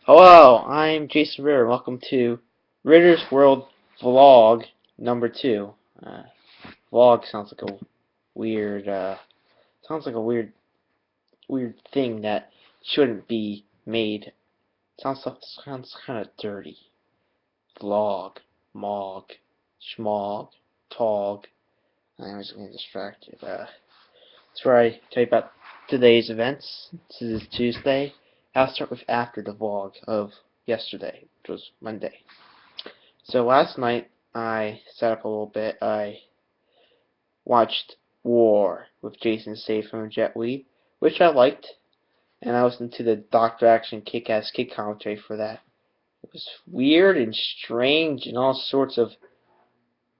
Hello, I'm Jason Ritter. Welcome to Ritter's World Vlog number 2. Vlog sounds like a weird, weird thing that shouldn't be made. Sounds kind of dirty. Vlog, mog, schmog, tog. I was getting distracted. That's where I tell you about today's events. This is Tuesday. I'll start with after the vlog of yesterday, which was Monday. So last night I sat up a little bit. I watched War with Jason Statham and Jet Li, which I liked, and I listened to the Dr. Action Kick-Ass Kid commentary for that. It was weird and strange and all sorts of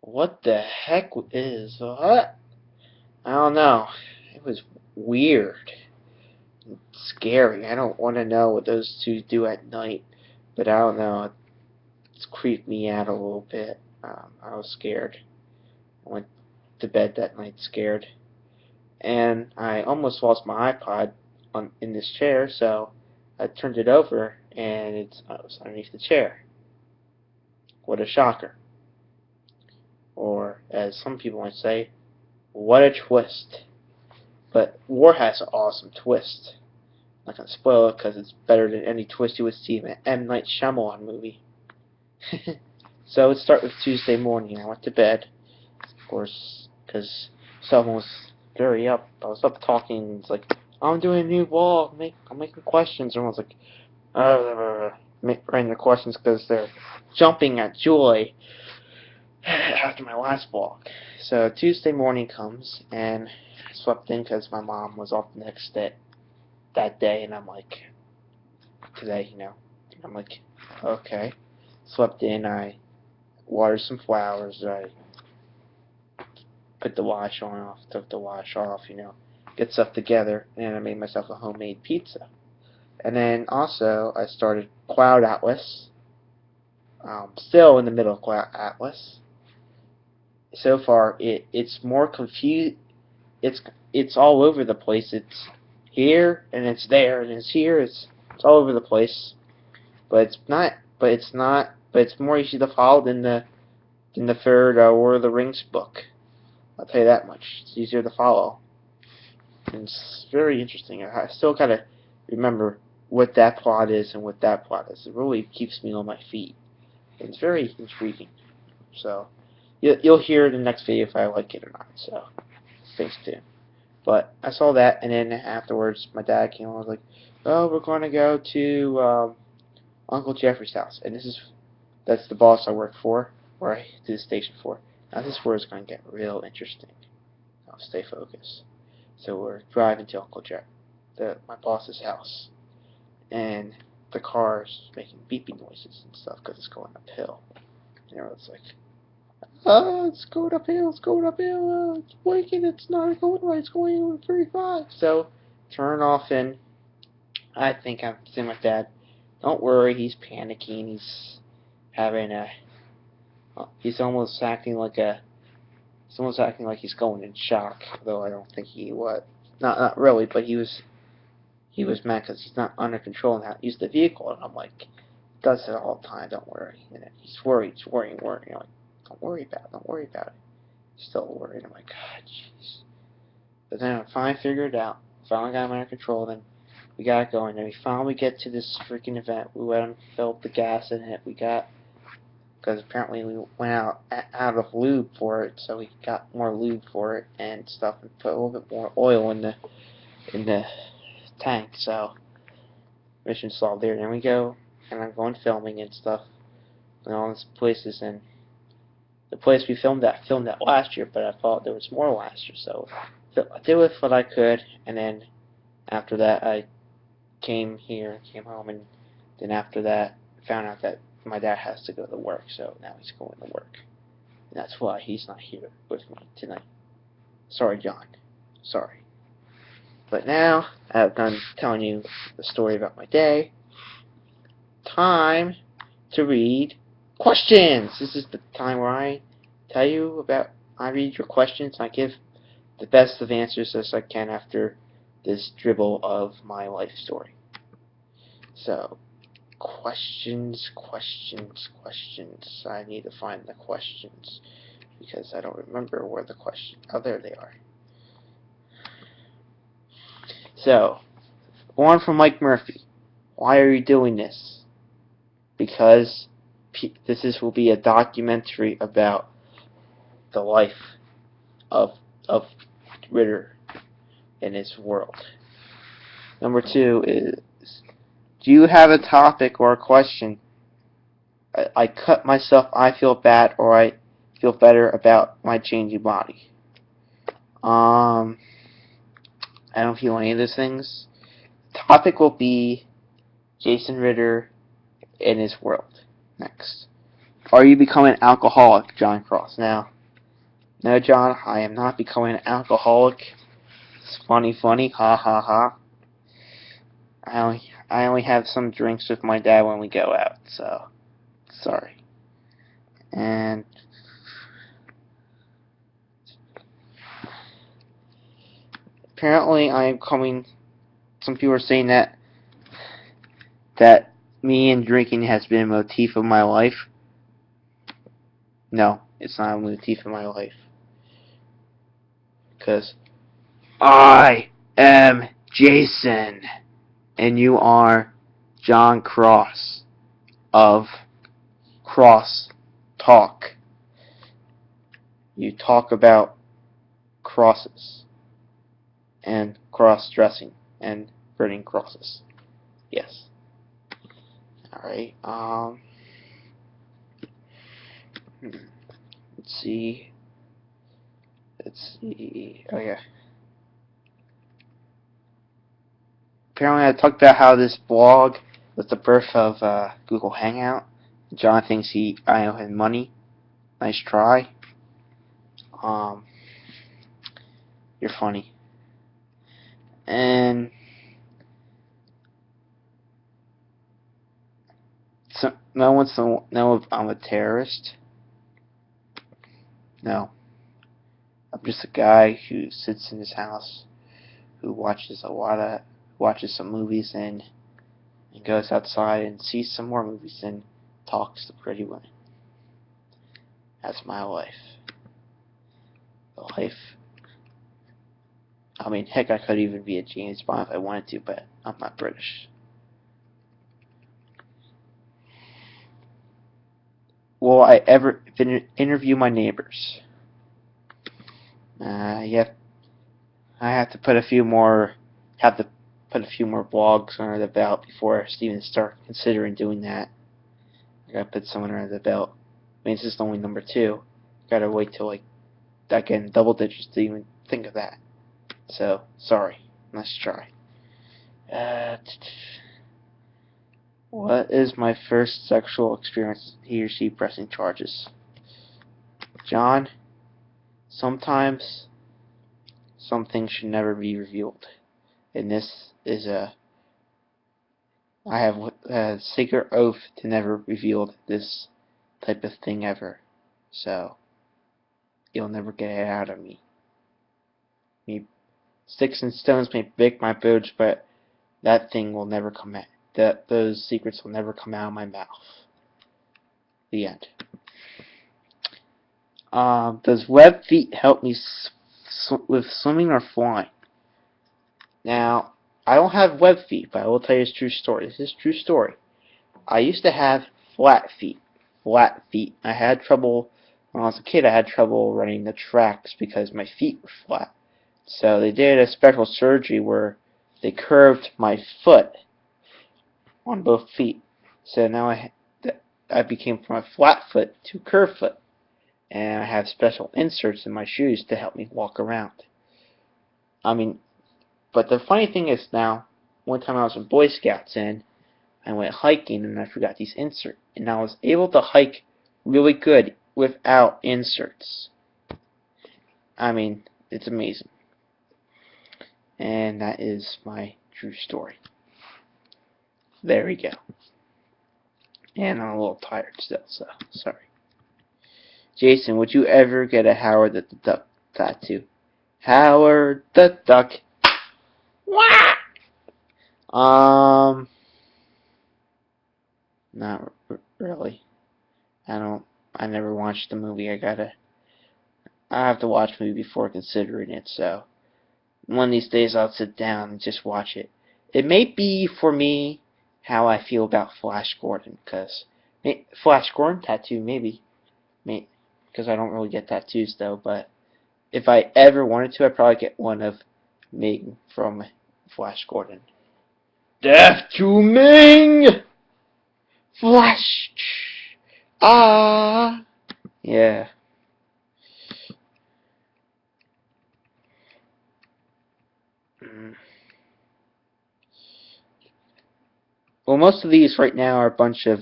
what the heck is what? I don't know. It was weird. Scary. I don't want to know what those two do at night, but I don't know. It's creeped me out a little bit. I was scared. I went to bed that night scared, and I almost lost my iPod in this chair, so I turned it over, and it was underneath the chair. What a shocker. Or, as some people might say, what a twist. But War has an awesome twist. I'm not going to spoil it because it's better than any twist you would see in an M. Night Shyamalan movie. So let's start with Tuesday morning. I went to bed, of course, because someone was very up. I was up talking. It's like, I'm doing a new vlog. I'm making questions. Everyone's like, writing their questions because they're jumping at joy after my last vlog. So Tuesday morning comes, and I slept in because my mom was off the next day, that day, and I'm like, today, I'm like, okay. Slept in, I watered some flowers, I put the wash on off, took the wash off, get stuff together, and I made myself a homemade pizza. And then also, I started Cloud Atlas, still in the middle of Cloud Atlas. So far, it's more confused. It's all over the place. It's here and it's there and it's here. It's all over the place. But it's not. But it's not. But it's more easy to follow than the third Lord of the Rings book. I'll tell you that much. It's easier to follow. And it's very interesting. I still gotta remember what that plot is and what that plot is. It really keeps me on my feet. It's very intriguing. So you'll hear in the next video if I like it or not. So stay tuned. But I saw that, and then afterwards, my dad came and was like, "Oh, we're going to go to Uncle Jeffrey's house." And that's the boss I work for, or I do the station for. Now this is where it's going to get real interesting. I'll stay focused. So we're driving to Uncle Jeff, my boss's house, and the car's making beeping noises and stuff because it's going uphill. And everyone's like, it's going uphill, it's blinking, it's not going right, it's going over 35. So, turn off, and I think I'm saying my dad, don't worry, he's panicking, he's having he's almost acting like he's going in shock, though I don't think he was. Not really, but he was mad because he's not under control and how to use the vehicle, and I'm like, he does it all the time, don't worry. And he's worried, worrying. I'm like, don't worry about it. Still worried. I'm like, God, jeez. But then I finally figured it out. Finally got him under control. Then we got going. Then we finally get to this freaking event. We went and filled the gas in it. Because apparently we went out of lube for it, so we got more lube for it and stuff, and put a little bit more oil in the tank. So mission solved there. Then we go, and I'm going filming and stuff, and all these places, and the place we filmed that last year, but I thought there was more last year, so I did with what I could, and then after that I came home, and then after that found out that my dad has to go to work, so now he's going to work, and that's why he's not here with me tonight. Sorry, John. Sorry. But now I've done telling you the story about my day. Time to read questions. This is the time where I read your questions, and I give the best of answers as I can after this dribble of my life story. So, questions. I need to find the questions because I don't remember where the questions. Oh, there they are. So, one from Mike Murphy. Why are you doing this? Because will be a documentary about the life of Ritter and his world. Number 2 is, do you have a topic or a question? I cut myself, I feel bad, or I feel better about my changing body. I don't feel any of those things. The topic will be Jason Ritter and his world. Next. Are you becoming an alcoholic, John Cross? Now, no, John, I am not becoming an alcoholic. It's funny, ha ha ha. I only have some drinks with my dad when we go out, so sorry. And apparently I am coming. Some people are saying that me and drinking has been a motif of my life. No, it's not a motif of my life. Because I am Jason, and you are John Cross of Cross Talk. You talk about crosses and cross-dressing and burning crosses. Yes. Alright, let's see. Oh yeah. Apparently I talked about how this blog was the birth of Google Hangout. John thinks I owe him money. Nice try. You're funny. And so no one wants to know if I'm a terrorist. No. I'm just a guy who sits in his house, who watches some movies and goes outside and sees some more movies and talks to pretty women. That's my life. The life. I mean, heck, I could even be a James Bond if I wanted to, but I'm not British. Will I ever interview my neighbors? Yeah. I have to put a few more blogs under the belt before I even start considering doing that. I gotta put someone under the belt. I mean, this is only number 2. Gotta wait till I get in double digits to even think of that. So, sorry. Let's try. What is my first sexual experience? He or she pressing charges. John, sometimes some things should never be revealed. And this is I have a sacred oath to never reveal this type of thing ever. So, you'll never get it out of me. Sticks and stones may break my bones, but that thing will never come out. Those secrets will never come out of my mouth. The end. Does web feet help me with swimming or flying? Now, I don't have web feet, but I will tell you a true story. This is a true story. I used to have flat feet. I had trouble, when I was a kid, I had trouble running the tracks because my feet were flat. So they did a special surgery where they curved my foot on both feet. So now I became from a flat foot to curved foot. And I have special inserts in my shoes to help me walk around. But the funny thing is now, one time I was in Boy Scouts and I went hiking and I forgot these inserts. And I was able to hike really good without inserts. It's amazing. And that is my true story. There we go. And I'm a little tired still, so sorry. Jason, would you ever get a Howard the Duck tattoo? Howard the Duck. Wah! Not really. I don't. I never watched the movie. I have to watch the movie before considering it. So one of these days I'll sit down and just watch it. It may be for me how I feel about Flash Gordon, because Flash Gordon tattoo maybe, because I don't really get tattoos though. But if I ever wanted to, I'd probably get one of Ming from Flash Gordon. Death to Ming! Flash! Ah! Yeah. Well, most of these right now are a bunch of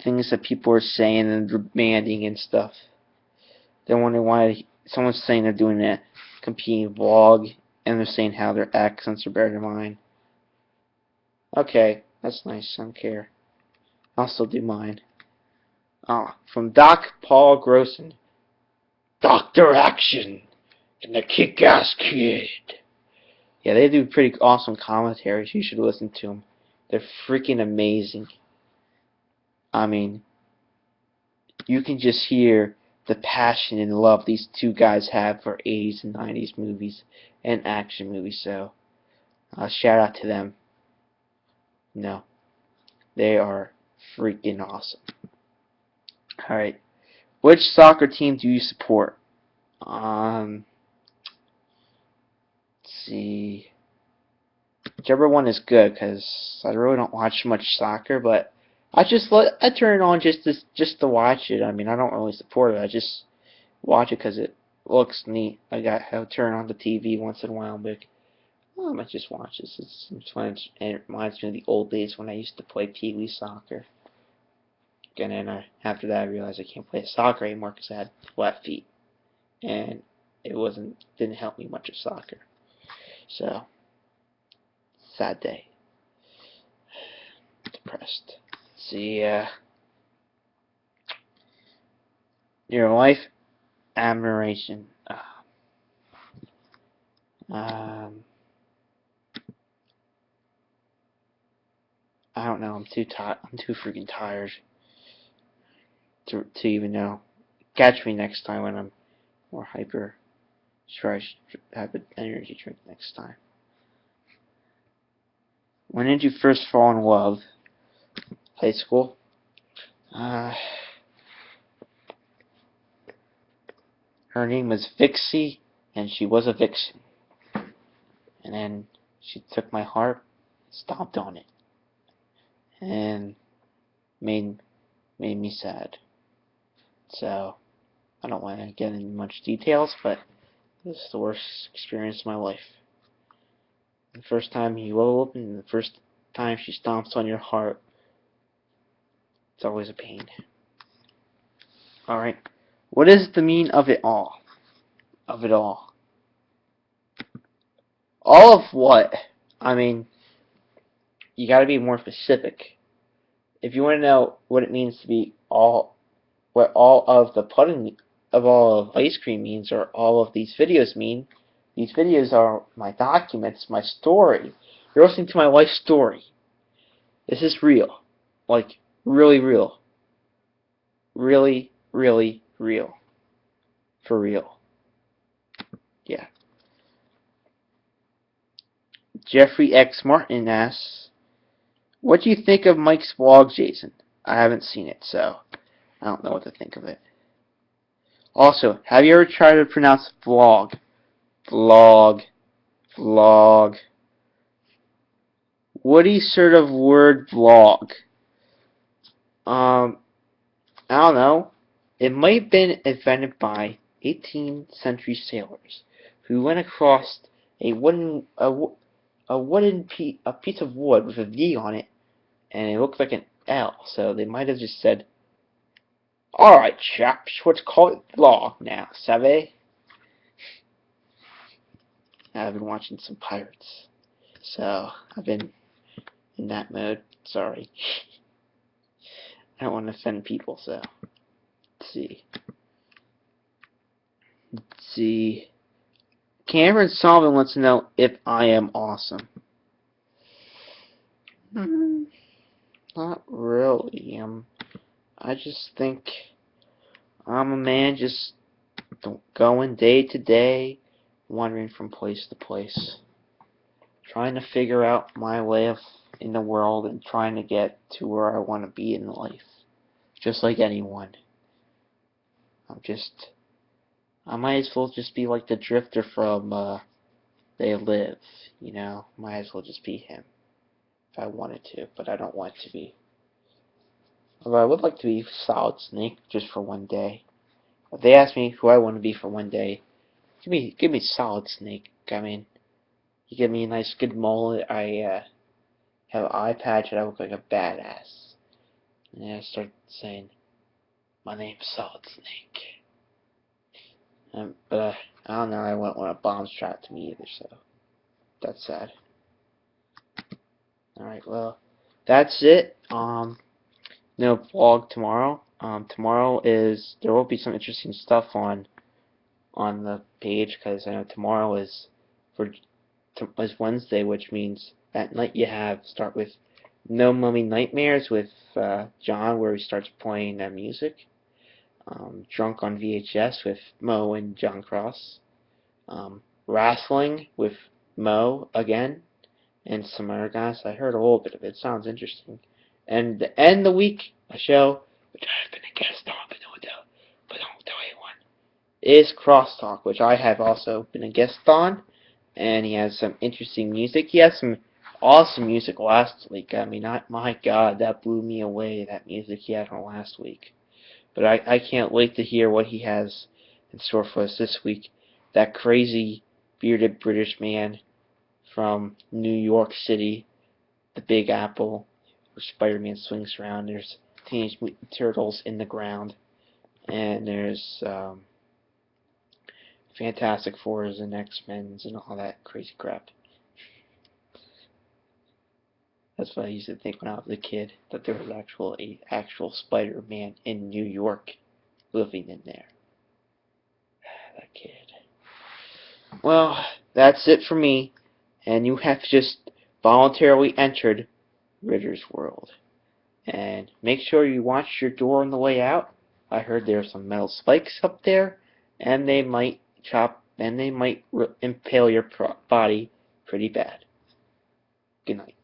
things that people are saying and demanding and stuff. They're wondering why someone's saying they're doing a competing vlog, and they're saying how their accents are better than mine. Okay, that's nice. I don't care. I'll still do mine. From Doc Paul Grosson. Dr. Action and the Kick-Ass Kid. Yeah, they do pretty awesome commentaries. You should listen to them. They're freaking amazing. I mean, you can just hear the passion and love these two guys have for 80s and 90s movies and action movies. So, shout out to them. No, they are freaking awesome. Alright, which soccer team do you support? Let's see. Whichever one is good, because I really don't watch much soccer, but I turn it on just to watch it. I mean, I don't really support it. I just watch it because it looks neat. I'll turn on the TV once in a while and be like, oh, I might just watch this. It's fun, and it reminds me of the old days when I used to play Pee Wee soccer. And then after that, I realized I can't play soccer anymore because I had flat feet, and it didn't help me much with soccer. So, sad day. Depressed. Let's see, your life admiration. I don't know. I'm too freaking tired to even know. Catch me next time when I'm more hyper. Sure, I should have an energy drink next time. When did you first fall in love? High school. Her name was Vixie, and she was a vixen. And then she took my heart, stomped on it, and made me sad. So I don't want to get into much details, but this is the worst experience of my life. The first time you open, and the first time she stomps on your heart, it's always a pain. Alright, what is the meaning of it all? Of it all? All of what? I mean, you gotta be more specific. If you want to know what it means to be what all of the pudding of all of ice cream means, or all of these videos mean, these videos are my documents, my story. You're listening to my life story. This is real. Like, really real. Really, really real. For real. Yeah. Jeffrey X. Martin asks, what do you think of Mike's vlog, Jason? I haven't seen it, so I don't know what to think of it. Also, have you ever tried to pronounce vlog? Vlog. Vlog. What sort of word vlog? I don't know. It might have been invented by 18th century sailors who went across a piece of wood with a V on it, and it looked like an L. So they might have just said, "Alright, chaps, let's call it vlog now, savvy?" I've been watching some pirates, so I've been in that mode. Sorry. I don't want to offend people, so let's see. Let's see. Cameron Sullivan wants to know if I am awesome. Not really. I just think I'm a man just going day to day, wandering from place to place, trying to figure out my way in the world and trying to get to where I want to be in life, just like anyone. I might as well just be like the drifter from They Live, might as well just be him if I wanted to, but I don't want to be. Although I would like to be Solid Snake just for one day. If they ask me who I want to be for one day, give me Solid Snake. I mean, you give me a nice good mullet. I have an eye patch, and I look like a badass. And then I start saying, "My name's Solid Snake." But I don't know. I wouldn't want a bomb strapped to me either, so that's sad. All right, well, that's it. No vlog tomorrow. Tomorrow there will be some interesting stuff on the page, because I know tomorrow is Wednesday, which means that night you start with No Mummy Nightmares with John, where he starts playing music. Drunk on VHS with Mo and John Cross. Wrestling with Mo again, and some other guys. I heard a little bit of it. Sounds interesting. And to end the week, a show which I have been a guest on, but don't tell anyone, is Crosstalk, which I have also been a guest on, and he has some interesting music. He has some awesome music last week. I mean, my God, that blew me away, that music he had on last week. But I can't wait to hear what he has in store for us this week. That crazy bearded British man from New York City, the Big Apple, where Spider-Man swings around. There's Teenage Mutant Turtles in the ground, and there's Fantastic Fours and X-Men's and all that crazy crap. That's what I used to think when I was a kid, that there was actual Spider-Man in New York living in there. That kid. Well, that's it for me, and you have just voluntarily entered Ritter's world. And make sure you watch your door on the way out. I heard there are some metal spikes up there, and they might impale your body pretty bad. Good night.